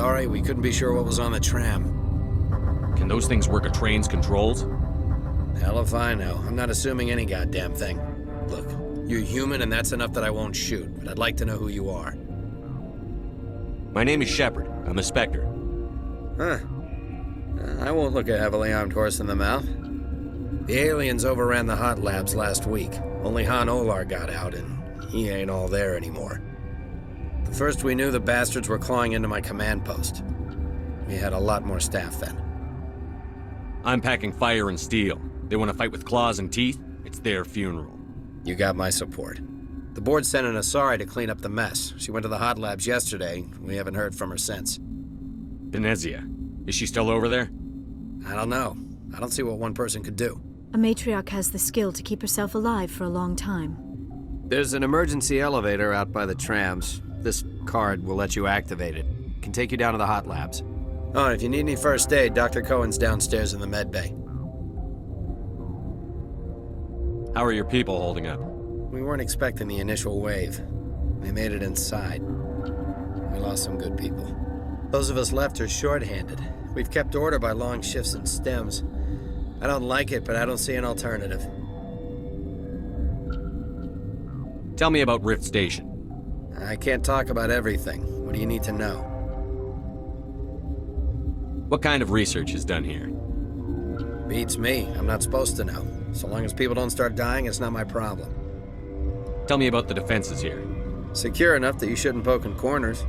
Sorry, we couldn't be sure what was on the tram. Can those things work a train's controls? Hell if I know. I'm not assuming any goddamn thing. Look, you're human and that's enough that I won't shoot, but I'd like to know who you are. My name is Shepard. I'm a Spectre. Huh. I won't look a heavily armed horse in the mouth. The aliens overran the hot labs last week. Only Han Olar got out, and he ain't all there anymore. The first we knew, the bastards were clawing into my command post. We had a lot more staff then. I'm packing fire and steel. They want to fight with claws and teeth? It's their funeral. You got my support. The board sent an Asari to clean up the mess. She went to the hot labs yesterday. We haven't heard from her since. Benezia. Is she still over there? I don't know. I don't see what one person could do. A matriarch has the skill to keep herself alive for a long time. There's an emergency elevator out by the trams. This card will let you activate it. Can take you down to the hot labs. Oh, and if you need any first aid, Dr. Cohen's downstairs in the med bay. How are your people holding up? We weren't expecting the initial wave. They made it inside. We lost some good people. Those of us left are short-handed. We've kept order by long shifts and stems. I don't like it, but I don't see an alternative. Tell me about Rift Station. I can't talk about everything. What do you need to know? What kind of research is done here? Beats me. I'm not supposed to know. So long as people don't start dying, it's not my problem. Tell me about the defenses here. Secure enough that you shouldn't poke in corners.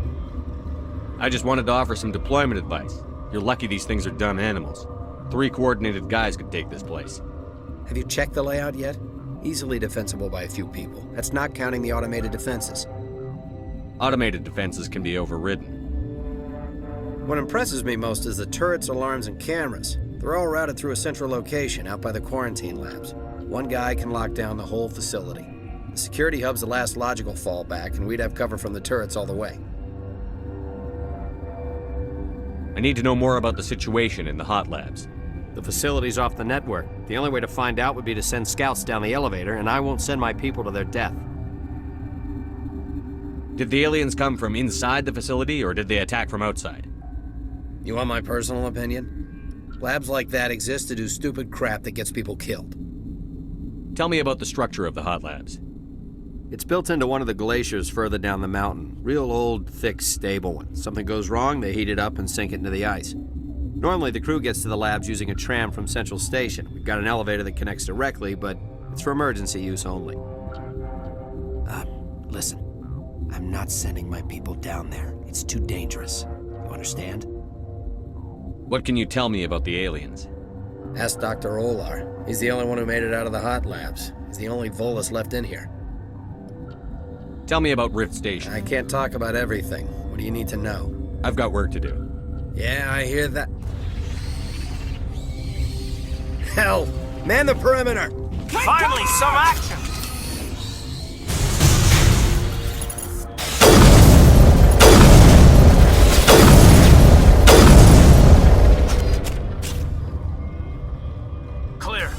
I just wanted to offer some deployment advice. You're lucky these things are dumb animals. 3 coordinated guys could take this place. Have you checked the layout yet? Easily defensible by a few people. That's not counting the automated defenses. Automated defenses can be overridden. What impresses me most is the turrets, alarms, and cameras. They're all routed through a central location out by the quarantine labs. One guy can lock down the whole facility. The security hub's the last logical fallback, and we'd have cover from the turrets all the way. I need to know more about the situation in the hot labs. The facility's off the network. The only way to find out would be to send scouts down the elevator, and I won't send my people to their death. Did the aliens come from inside the facility, or did they attack from outside? You want my personal opinion? Labs like that exist to do stupid crap that gets people killed. Tell me about the structure of the hot labs. It's built into one of the glaciers further down the mountain. Real old, thick, stable one. Something goes wrong, they heat it up and sink it into the ice. Normally, the crew gets to the labs using a tram from Central Station. We've got an elevator that connects directly, but it's for emergency use only. Listen. I'm not sending my people down there. It's too dangerous. You understand? What can you tell me about the aliens? Ask Dr. Olar. He's the only one who made it out of the hot labs. He's the only Volus left in here. Tell me about Rift Station. I can't talk about everything. What do you need to know? I've got work to do. Yeah, I hear that. Hell! Man the perimeter! Finally, some action! Clear.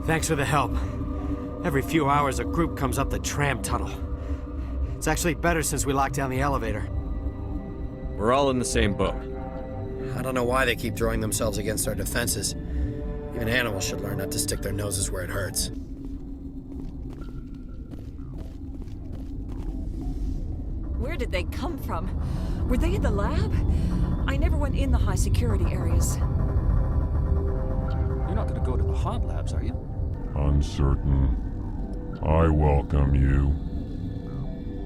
Thanks for the help. Every few hours, a group comes up the tram tunnel. It's actually better since we locked down the elevator. We're all in the same boat. I don't know why they keep throwing themselves against our defenses. Even animals should learn not to stick their noses where it hurts. Where did they come from? Were they in the lab? I never went in the high security areas. You're not gonna go to the hot labs, are you? Uncertain. I welcome you.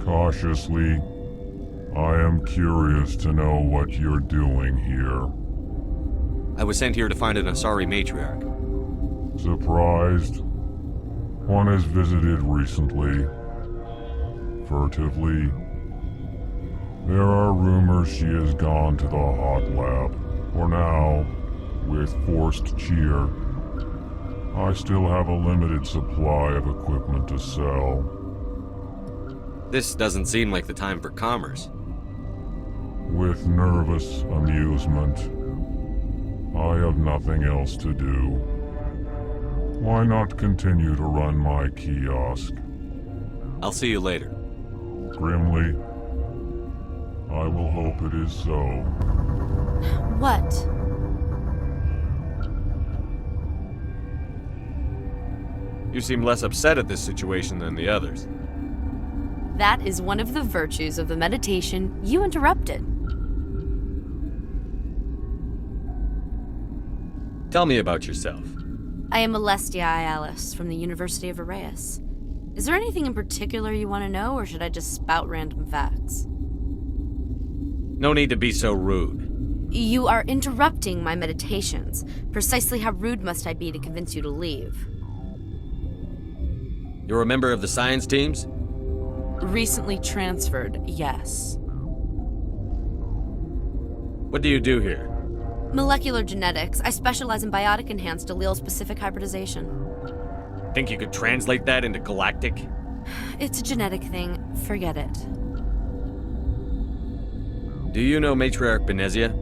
Cautiously, I am curious to know what you're doing here. I was sent here to find an Asari matriarch. Surprised? One has visited recently. Furtively. There are rumors she has gone to the hot lab. For now, with forced cheer. I still have a limited supply of equipment to sell. This doesn't seem like the time for commerce. With nervous amusement. I have nothing else to do. Why not continue to run my kiosk? I'll see you later. Grimly. I will hope it is so. What? You seem less upset at this situation than the others. That is one of the virtues of the meditation you interrupted. Tell me about yourself. I am Alestia Iallis from the University of Arraeus. Is there anything in particular you want to know, or should I just spout random facts? No need to be so rude. You are interrupting my meditations. Precisely how rude must I be to convince you to leave? You're a member of the science teams? Recently transferred, yes. What do you do here? Molecular genetics. I specialize in biotic-enhanced allele-specific hybridization. Think you could translate that into galactic? It's a genetic thing. Forget it. Do you know Matriarch Benezia?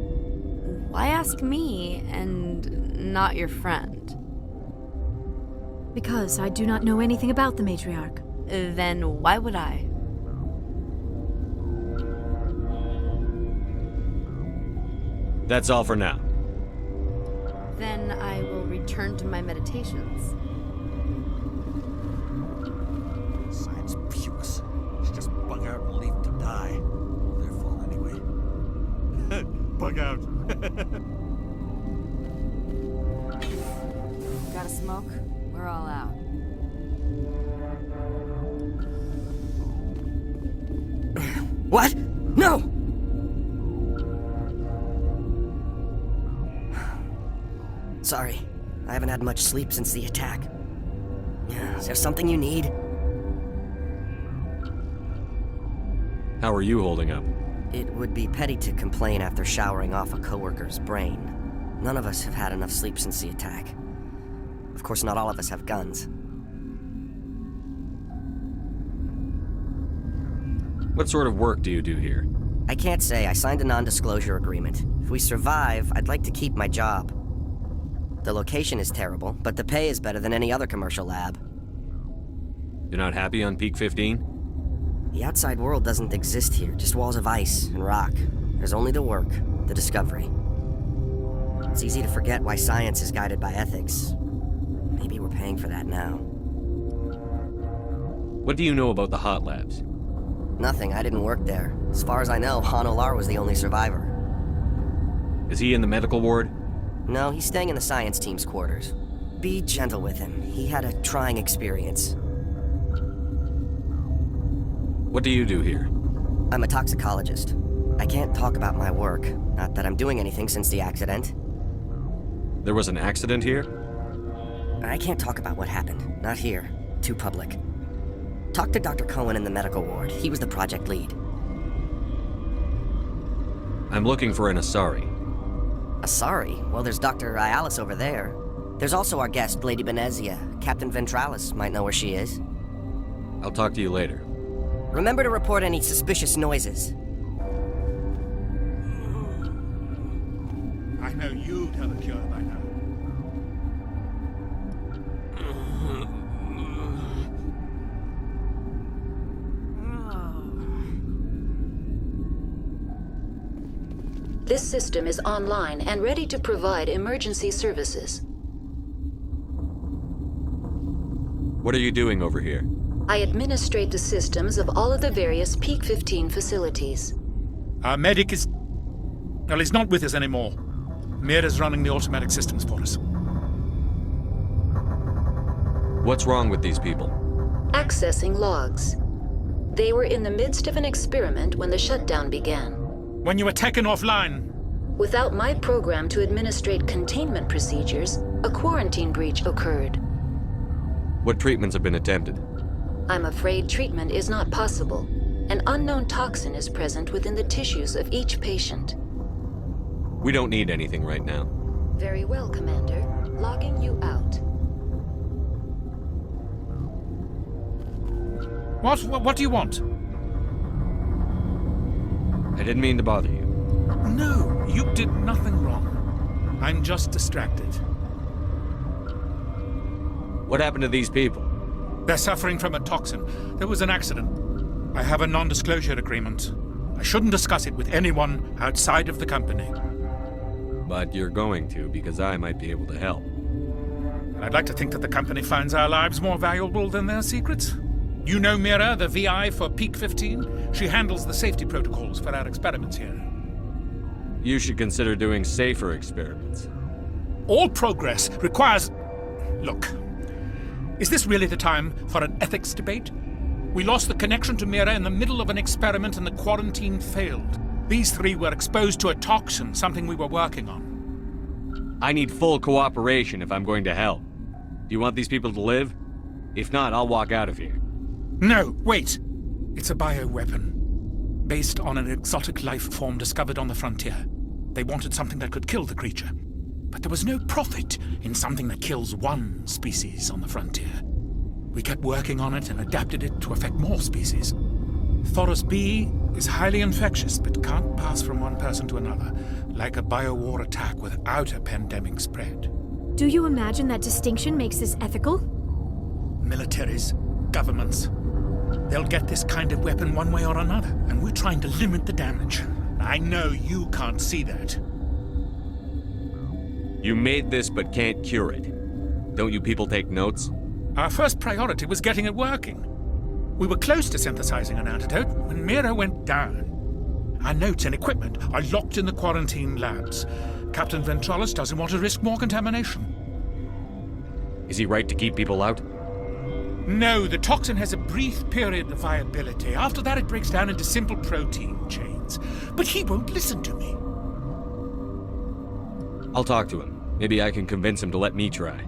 Why ask me and not your friend? Because I do not know anything about the matriarch. Then why would I? That's all for now. Then I will return to my meditations. Science puce. Should just bug out and leave to die. Their fault anyway. Bug out. Got a smoke? We're all out. What? No! Sorry, I haven't had much sleep since the attack. Is there something you need? How are you holding up? It would be petty to complain after showering off a coworker's brain. None of us have had enough sleep since the attack. Of course, not all of us have guns. What sort of work do you do here? I can't say. I signed a non-disclosure agreement. If we survive, I'd like to keep my job. The location is terrible, but the pay is better than any other commercial lab. You're not happy on Peak 15? The outside world doesn't exist here, just walls of ice and rock. There's only the work, the discovery. It's easy to forget why science is guided by ethics. Maybe we're paying for that now. What do you know about the hot labs? Nothing, I didn't work there. As far as I know, Han Olar was the only survivor. Is he in the medical ward? No, he's staying in the science team's quarters. Be gentle with him. He had a trying experience. What do you do here? I'm a toxicologist. I can't talk about my work. Not that I'm doing anything since the accident. There was an accident here? I can't talk about what happened. Not here. Too public. Talk to Dr. Cohen in the medical ward. He was the project lead. I'm looking for an Asari. Asari? Well, there's Dr. Iallis over there. There's also our guest, Lady Benezia. Captain Ventralis might know where she is. I'll talk to you later. Remember to report any suspicious noises. I know you'd have a cure by now. This system is online and ready to provide emergency services. What are you doing over here? I administrate the systems of all of the various Peak 15 facilities. Our medic is... Well, he's not with us anymore. Mira's running the automatic systems for us. What's wrong with these people? Accessing logs. They were in the midst of an experiment when the shutdown began. When you were taken offline... Without my program to administrate containment procedures, a quarantine breach occurred. What treatments have been attempted? I'm afraid treatment is not possible. An unknown toxin is present within the tissues of each patient. We don't need anything right now. Very well, Commander. Logging you out. What do you want? I didn't mean to bother you. No, you did nothing wrong. I'm just distracted. What happened to these people? They're suffering from a toxin. There was an accident. I have a non-disclosure agreement. I shouldn't discuss it with anyone outside of the company. But you're going to, because I might be able to help. And I'd like to think that the company finds our lives more valuable than their secrets. You know Mira, the VI for Peak 15? She handles the safety protocols for our experiments here. You should consider doing safer experiments. All progress requires... Look, is this really the time for an ethics debate? We lost the connection to Mira in the middle of an experiment and the quarantine failed. These three were exposed to a toxin, something we were working on. I need full cooperation if I'm going to help. Do you want these people to live? If not, I'll walk out of here. No, wait. It's a bioweapon, based on an exotic life form discovered on the frontier. They wanted something that could kill the creature. But there was no profit in something that kills one species on the frontier. We kept working on it and adapted it to affect more species. Thoros B is highly infectious, but can't pass from one person to another, like a biowar attack without a pandemic spread. Do you imagine that distinction makes this ethical? Militaries, governments, they'll get this kind of weapon one way or another, and we're trying to limit the damage. I know you can't see that. You made this but can't cure it. Don't you people take notes? Our first priority was getting it working. We were close to synthesizing an antidote when Mira went down. Our notes and equipment are locked in the quarantine labs. Captain Ventralis doesn't want to risk more contamination. Is he right to keep people out? No, the toxin has a brief period of viability. After that, it breaks down into simple protein chains. But he won't listen to me. I'll talk to him. Maybe I can convince him to let me try.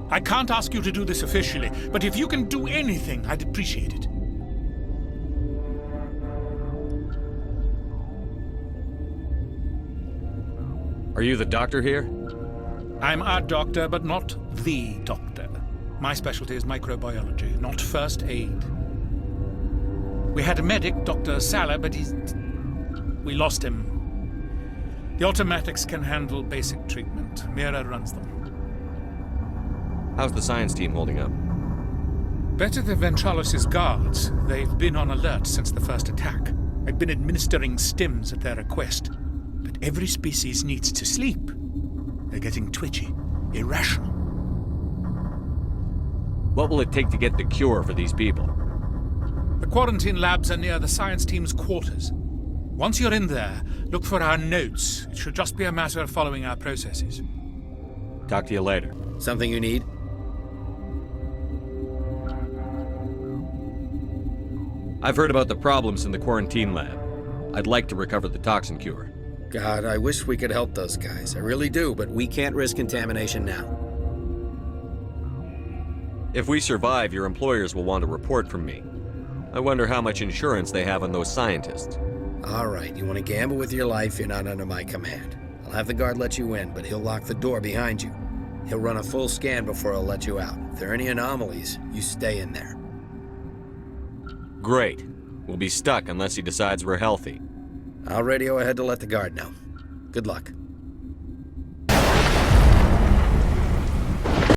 I can't ask you to do this officially, but if you can do anything, I'd appreciate it. Are you the doctor here? I'm a doctor, but not the doctor. My specialty is microbiology, not first aid. We had a medic, Dr. Sala, but we lost him. The automatics can handle basic treatment. Mira runs them. How's the science team holding up? Better than Ventralis' guards. They've been on alert since the first attack. I've been administering stims at their request. But every species needs to sleep. They're getting twitchy, irrational. What will it take to get the cure for these people? The quarantine labs are near the science team's quarters. Once you're in there, look for our notes. It should just be a matter of following our processes. Talk to you later. Something you need? I've heard about the problems in the quarantine lab. I'd like to recover the toxin cure. God, I wish we could help those guys. I really do, but we can't risk contamination now. If we survive, your employers will want a report from me. I wonder how much insurance they have on those scientists. All right, you want to gamble with your life, you're not under my command. I'll have the guard let you in, but he'll lock the door behind you. He'll run a full scan before he'll let you out. If there are any anomalies, you stay in there. Great. We'll be stuck unless he decides we're healthy. I'll radio ahead to let the guard know. Good luck.